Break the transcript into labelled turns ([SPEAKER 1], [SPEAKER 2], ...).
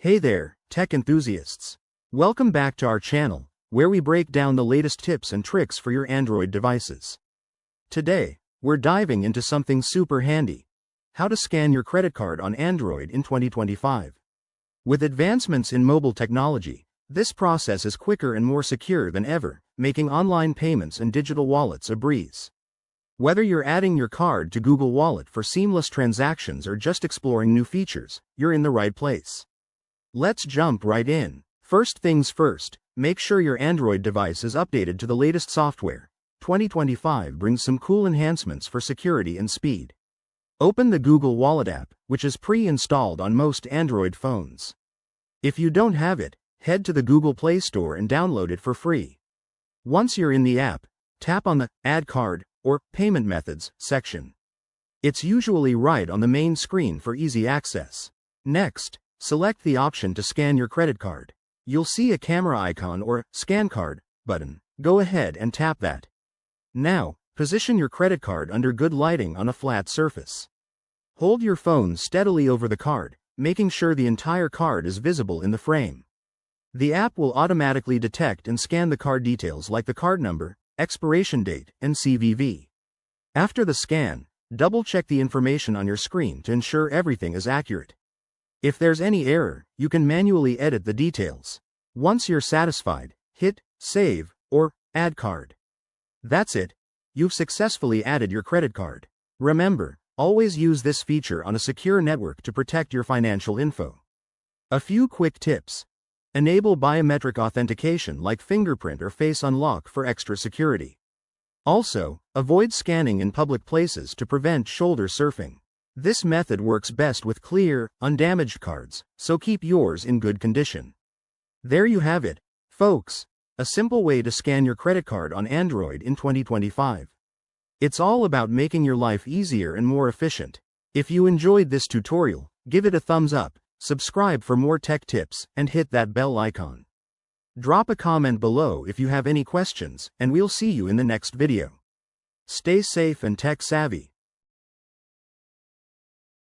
[SPEAKER 1] Hey there, tech enthusiasts. Welcome back to our channel, where we break down the latest tips and tricks for your Android devices. Today, we're diving into something super handy: how to scan your credit card on Android in 2025. With advancements in mobile technology, this process is quicker and more secure than ever, making online payments and digital wallets a breeze. Whether you're adding your card to Google Wallet for seamless transactions or just exploring new features, you're in the right place. Let's jump right in. First things first, make sure your Android device is updated to the latest software. 2025 brings some cool enhancements for security and speed. Open the Google Wallet app, which is pre-installed on most Android phones. If you don't have it, head to the Google Play Store and download it for free. Once you're in the app, tap on the Add Card or Payment Methods section. It's usually right on the main screen for easy access. Next, select the option to scan your credit card. You'll see a camera icon or Scan Card button. Go ahead and tap that. Now, position your credit card under good lighting on a flat surface. Hold your phone steadily over the card, making sure the entire card is visible in the frame. The app will automatically detect and scan the card details like the card number, expiration date, and CVV. After the scan, double-check the information on your screen to ensure everything is accurate. If there's any error, you can manually edit the details. Once you're satisfied, hit Save or Add Card. That's it. You've successfully added your credit card. Remember, always use this feature on a secure network to protect your financial info. A few quick tips. Enable biometric authentication like fingerprint or face unlock for extra security. Also, avoid scanning in public places to prevent shoulder surfing. This method works best with clear, undamaged cards, so keep yours in good condition. There you have it, folks. A simple way to scan your credit card on Android in 2025. It's all about making your life easier and more efficient. If you enjoyed this tutorial, give it a thumbs up, subscribe for more tech tips, and hit that bell icon. Drop a comment below if you have any questions, and we'll see you in the next video. Stay safe and tech savvy.